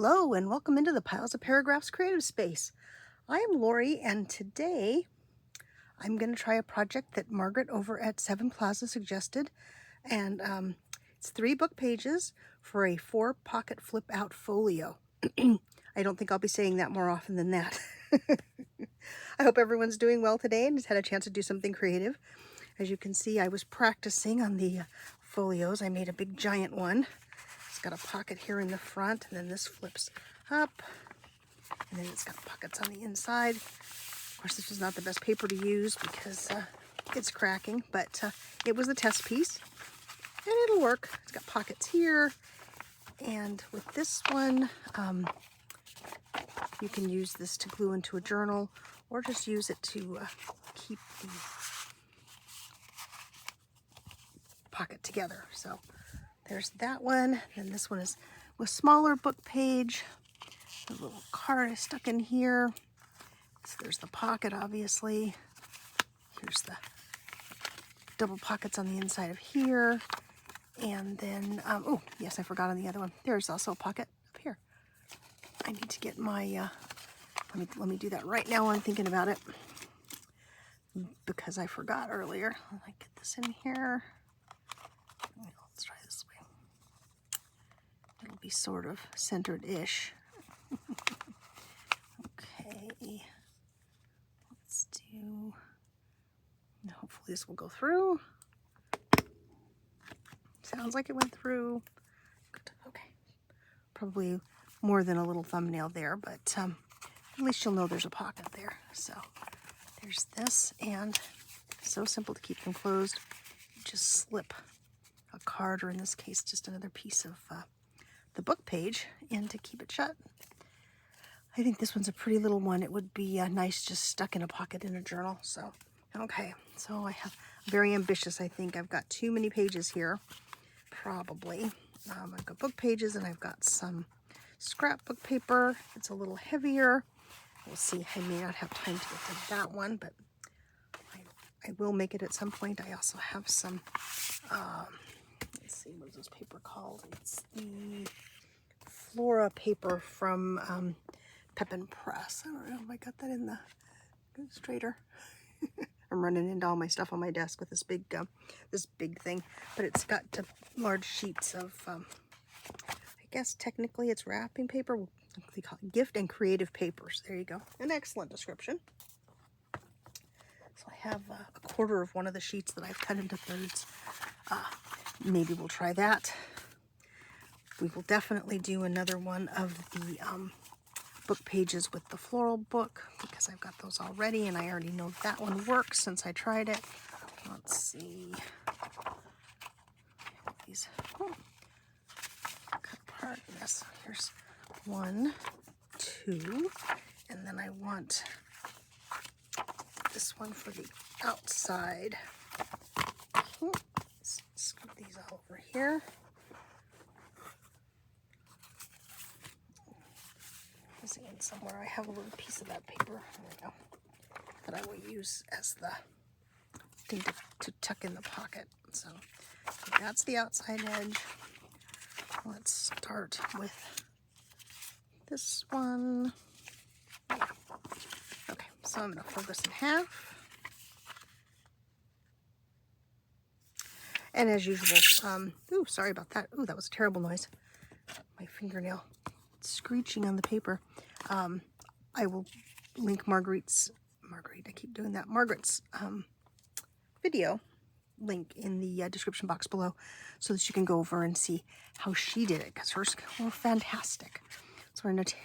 Hello and welcome into the Piles of Paragraphs creative space. I am Lori and today I'm going to try a project that Margaret over at Seven Plaza suggested, and it's 3 book pages for a 4-pocket flip out folio. I don't think I'll be saying that more often than that. I hope everyone's doing well today and has had a chance to do something creative. As you can see, I was practicing on the folios. I made a big giant one. It's got a pocket here in the front, and then this flips up, and then it's got pockets on the inside. Of course, this was not the best paper to use because it's cracking, but it was the test piece, and it'll work. It's got pockets here, and with this one, you can use this to glue into a journal, or just use it to keep the pocket together. So there's that one. Then this one is with smaller book page. The little card is stuck in here. So there's the pocket, obviously. Here's the double pockets on the inside of here. And then, oh, yes, I forgot on the other one. There's also a pocket up here. I need to get my, let me do that right now while I'm thinking about it, because I forgot earlier. Let me get this in here. Let's try this way. It'll be sort of centered-ish. Okay. Let's do, hopefully this will go through. Sounds like it went through. Good. Okay. Probably more than a little thumbnail there, but at least you'll know there's a pocket there. So there's this, and so simple to keep them closed. You just slip a card, or in this case, just another piece of the book page in to keep it shut. I think this one's a pretty little one. It would be nice just stuck in a pocket in a journal. So, okay, so I have very ambitious, I think. I've got too many pages here, probably. I've got book pages, and I've got some scrapbook paper. It's a little heavier. We'll see. I may not have time to get to that one, but I will make it at some point. I also have some, let's see, what is this paper called? It's the Flora paper from Pep & Press. I don't know if I got that in the illustrator. I'm running into all my stuff on my desk with this big thing, but it's got large sheets of, I guess technically it's wrapping paper. They call it gift and creative papers. There you go. An excellent description. So I have a quarter of one of the sheets that I've cut into thirds. Maybe we'll try that. We will definitely do another one of the book pages with the floral book, because I've got those already, and I already know that one works since I tried it. Let's see. These cut apart. Yes, here's 1, 2, and then I want this one for the outside. Let's scoop these all over here. In somewhere I have a little piece of that paper, there we go, that I will use as the thing to tuck in the pocket. So that's the outside edge. Let's start with this one. Yeah. Okay, so I'm going to fold this in half. And as usual, ooh, sorry about that. Ooh, that was a terrible noise. My fingernail screeching on the paper. I will link Margaret's video link in the description box below, so that you can go over and see how she did it, because hers were fantastic. So we're going to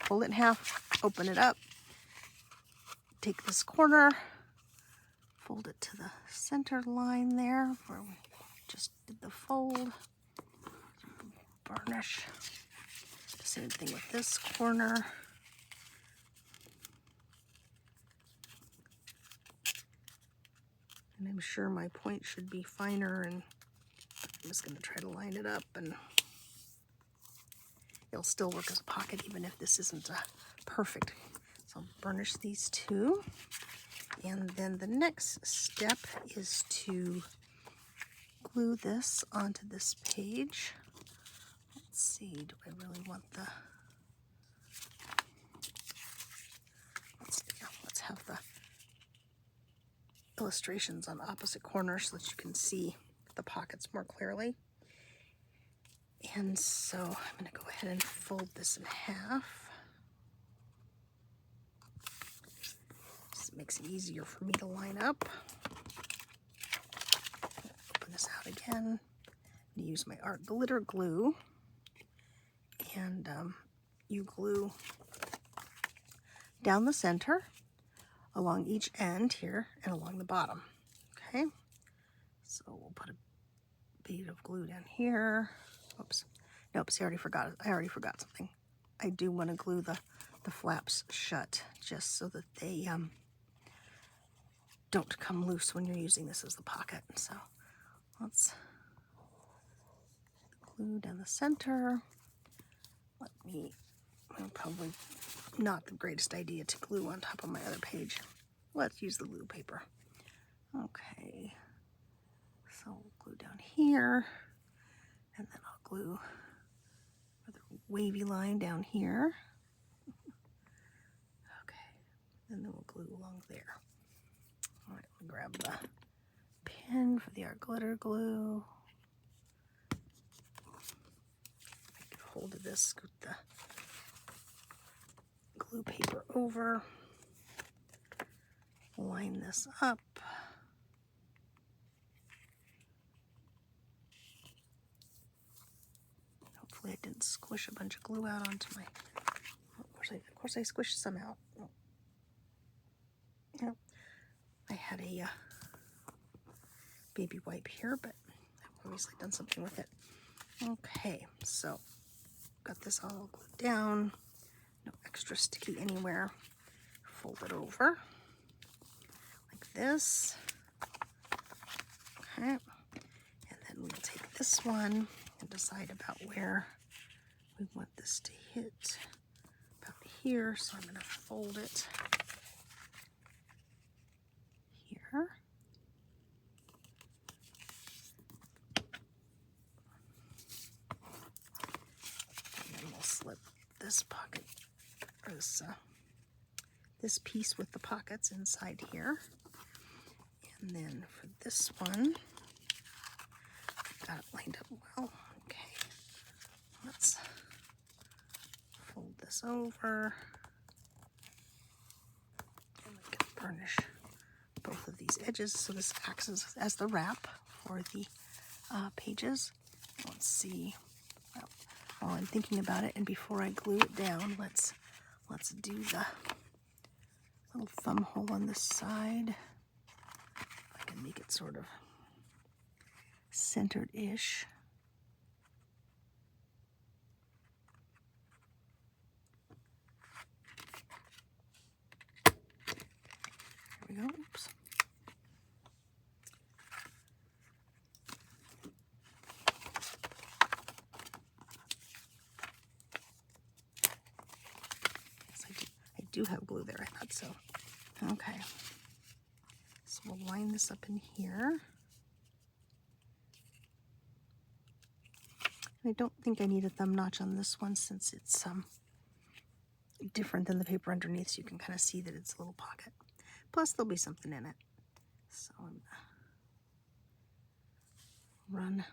fold it in half, open it up, take this corner, fold it to the center line there where we just did the fold, burnish. Same thing with this corner. And I'm sure my point should be finer, and I'm just going to try to line it up, and it'll still work as a pocket even if this isn't perfect. So I'll burnish these two. And then the next step is to glue this onto this page. Let's see, do I really want the illustrations on opposite corners so that you can see the pockets more clearly. And so I'm going to go ahead and fold this in half. This makes it easier for me to line up. Open this out again. And use my art glitter glue. And you glue down the center, along each end here, and along the bottom. Okay, so we'll put a bead of glue down here. Oops, nope, see, I already forgot something. I do want to glue the flaps shut, just so that they don't come loose when you're using this as the pocket. So let's glue down the center. Probably not the greatest idea to glue on top of my other page. Let's use the glue paper. Okay, so we'll glue down here, and then I'll glue the wavy line down here. Okay, and then we'll glue along there. All right, let me grab the pin for the art glitter glue. Get hold of this, scoot the glue paper over, line this up. Hopefully I didn't squish a bunch of glue out onto my, of course I squished some out. Oh. Yeah, I had a baby wipe here, but I've obviously done something with it. Okay, so got this all glued down. No extra sticky anywhere. Fold it over like this. Okay, and then we'll take this one and decide about where we want this to hit. About here, so I'm going to fold it here. And then we'll slip this pocket, or this piece with the pockets inside here. And then for this one, got it lined up well. Okay, let's fold this over, and we can burnish both of these edges so this acts as the wrap for the pages. Let's see. Well, while I'm thinking about it, and before I glue it down, let's do the little thumb hole on this side. If I can make it sort of centered-ish. There we go. Oops. Yes, I do have glue there. I thought so. Okay. So we'll line this up in here. I don't think I need a thumb notch on this one since it's different than the paper underneath, so you can kind of see that it's a little pocket. Plus there'll be something in it. So I'm gonna run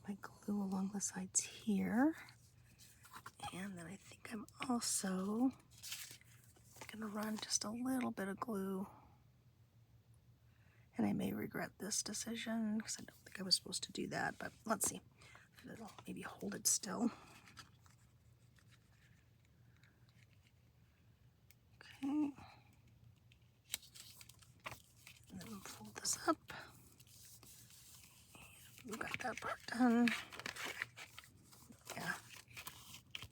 my glue along the sides here. And then I think I'm also gonna run just a little bit of glue. And I may regret this decision because I don't think I was supposed to do that, but let's see. It'll maybe hold it still. Okay. And then we'll fold this up. And we got that part done. Yeah.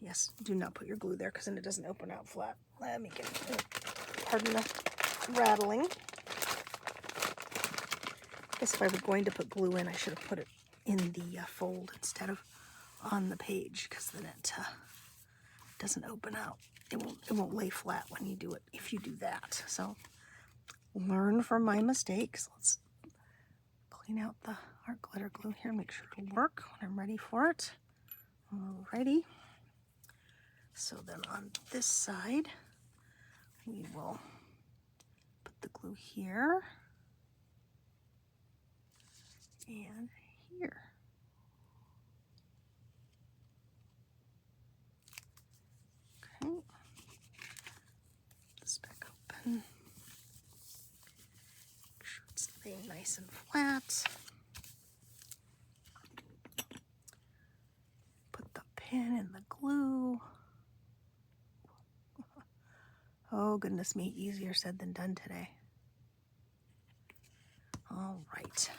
Yes, do not put your glue there because then it doesn't open out flat. Let me get it. Pardon the rattling. I guess if I were going to put glue in, I should have put it in the fold instead of on the page, because then it doesn't open out. It won't lay flat when you do it if you do that. So learn from my mistakes. Let's clean out the art glitter glue here, make sure it'll work when I'm ready for it. Alrighty. So then on this side, we will put the glue here. and here. Okay. This back open. Make sure it's laying nice and flat. Put the pin in the glue. Oh, goodness me, easier said than done today. All right,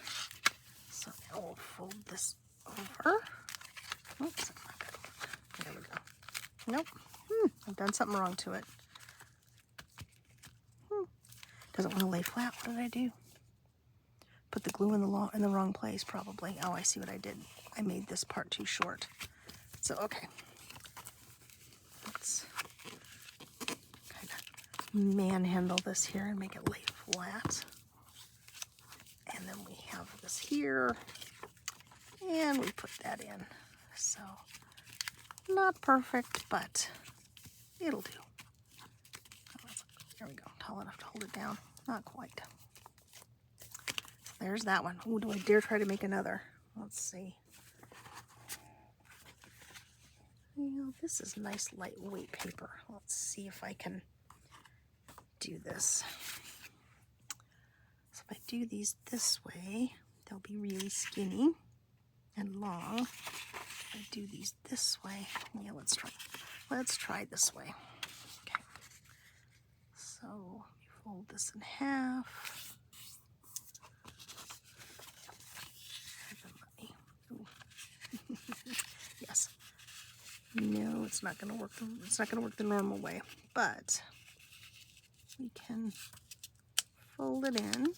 so now we'll fold this over. Oops, there we go. Nope, I've done something wrong to it. Doesn't want to lay flat. What did I do? Put the glue in the wrong place, probably. Oh, I see what I did. I made this part too short. So, okay. Let's kind of manhandle this here and make it lay flat. And then we have this here, and we put that in. So, not perfect, but it'll do. There we go, tall enough to hold it down. Not quite. So there's that one. Ooh, do I dare try to make another? Let's see. Well, this is nice lightweight paper. Let's see if I can do this. So if I do these this way, they'll be really skinny and long. If I do these this way, yeah, let's try this way. Okay. So you fold this in half. Yes. No, it's not going to work. It's not going to work the normal way, but we can fold it in.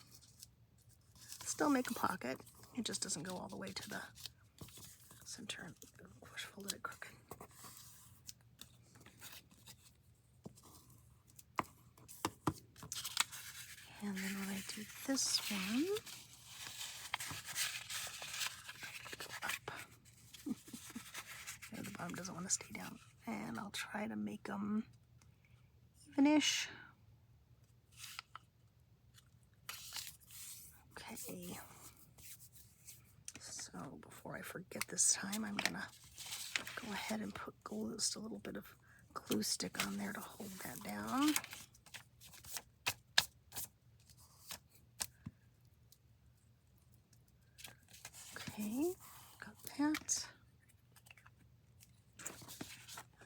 Still make a pocket. It just doesn't go all the way to the center. Of course, folded it crooked. And then when I do this one, go up. The bottom doesn't want to stay down. And I'll try to make them evenish. Okay. So before I forget this time, I'm gonna go ahead and put just a little bit of glue stick on there to hold that down. Okay, got that.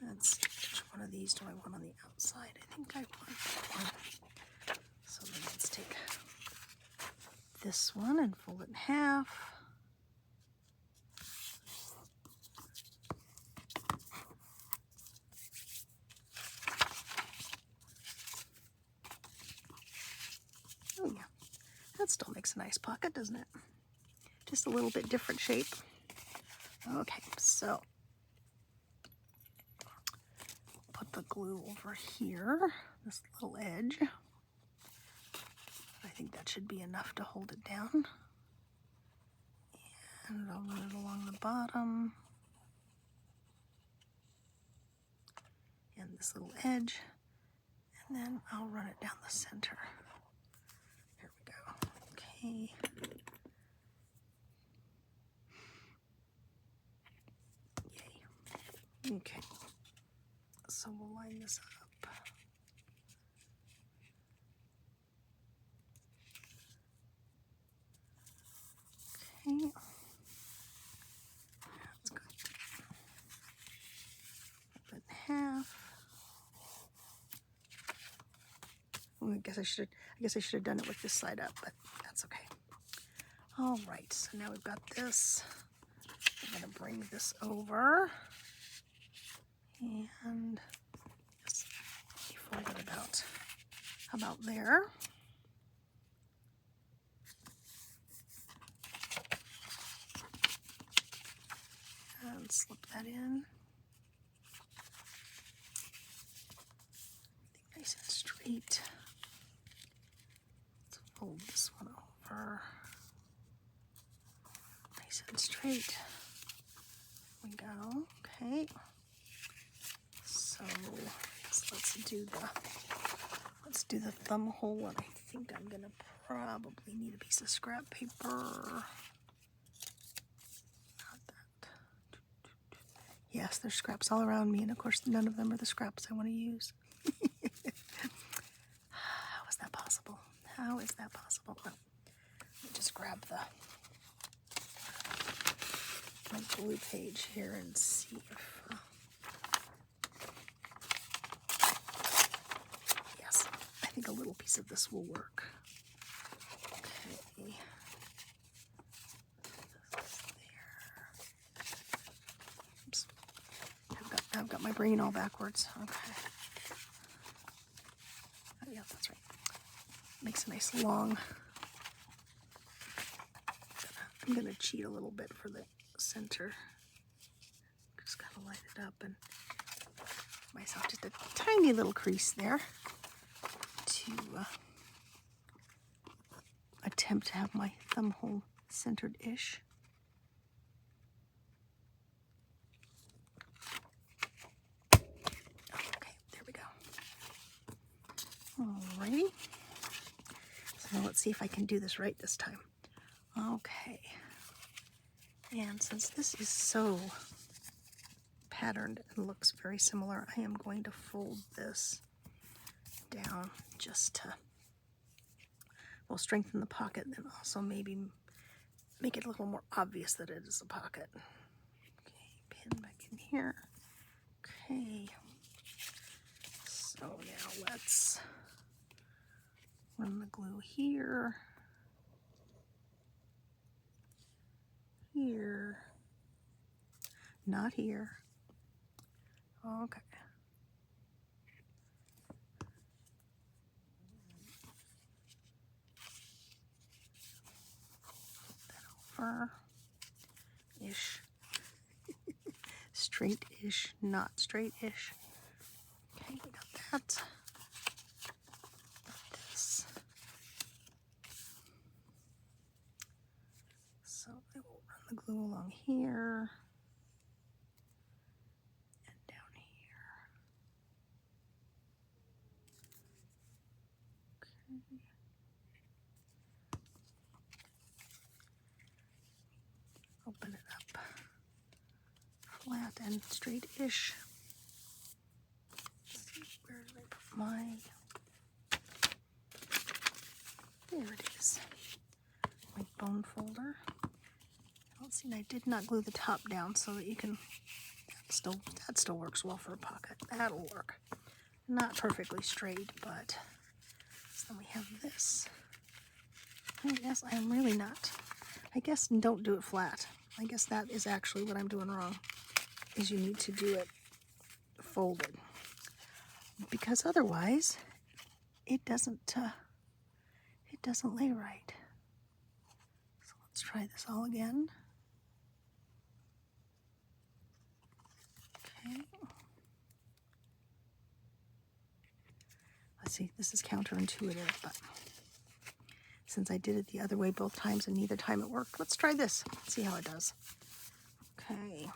Let's see, which one of these do I want on the outside? I think I want that one. So then let's take this one and fold it in half. Oh yeah, that still makes a nice pocket, doesn't it? Just a little bit different shape. Okay, so put the glue over here, this little edge. I think that should be enough to hold it down. And I'll run it along the bottom. And this little edge. And then I'll run it down the center. There we go. Okay. Yay. Okay. So we'll line this up. Okay. That's good. Fold it in half. Well, I guess I should have done it with this side up, but that's okay. All right, so now we've got this. I'm gonna bring this over and just fold it about there. And slip that in. Nice and straight. Let's fold this one over. Nice and straight. There we go. Okay. So let's do the thumb hole, and I think I'm gonna probably need a piece of scrap paper. Yes, there's scraps all around me, and of course none of them are the scraps I want to use. How is that possible? How is that possible? Oh, let me just grab my blue page here and see if... yes, I think a little piece of this will work. Okay. Oops. I've got my brain all backwards. Okay. Oh, yeah, that's right. Makes a nice long... I'm going to cheat a little bit for the center. Just gotta light it up and give myself just a tiny little crease there to attempt to have my thumb hole centered-ish. Okay, there we go. Alrighty. So now let's see if I can do this right this time. Okay. And since this is so patterned and looks very similar, I am going to fold this down just to, well, strengthen the pocket and also maybe make it a little more obvious that it is a pocket. Okay, pin back in here. Okay, so now let's run the glue here, here, not here. Okay. That over. Ish. Straight-ish, not straight-ish. Okay, we got that. This. So I will run the glue along here. Open it up flat and straight-ish. Where did I put my... there it is. My bone folder. Let's see, I did not glue the top down so that you can... that still works well for a pocket. That'll work. Not perfectly straight, but... so then we have this. I guess I'm really not... I guess don't do it flat. I guess that is actually what I'm doing wrong, is you need to do it folded, because otherwise it doesn't lay right. So let's try this all again. Okay. Let's see, this is counterintuitive, but since I did it the other way both times and neither time it worked, let's try this. See how it does. Okay.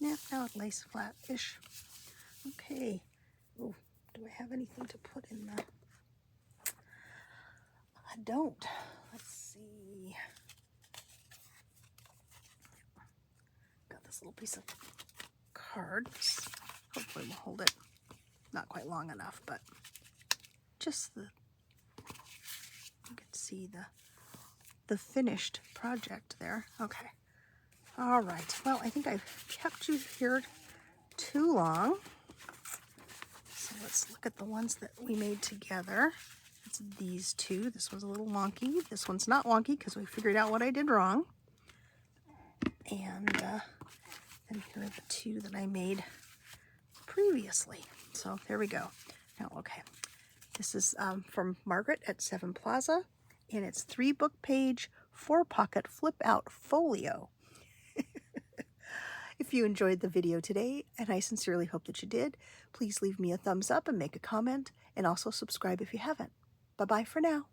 Yeah, now it lays flat-ish. Okay. Oh, do I have anything to put in the... I don't. Let's see. Got this little piece of card. Hopefully we'll hold it. Not quite long enough, but just the... you can see the finished project there. Okay. All right. Well, I think I've kept you here too long. So let's look at the ones that we made together. It's these two. This one's a little wonky. This one's not wonky because we figured out what I did wrong. And then here are the two that I made previously. So there we go. Now, okay. This is from Margaret at Seven Plaza, and it's 3-book page, 4-pocket flip-out folio. If you enjoyed the video today, and I sincerely hope that you did, please leave me a thumbs up and make a comment, and also subscribe if you haven't. Bye-bye for now.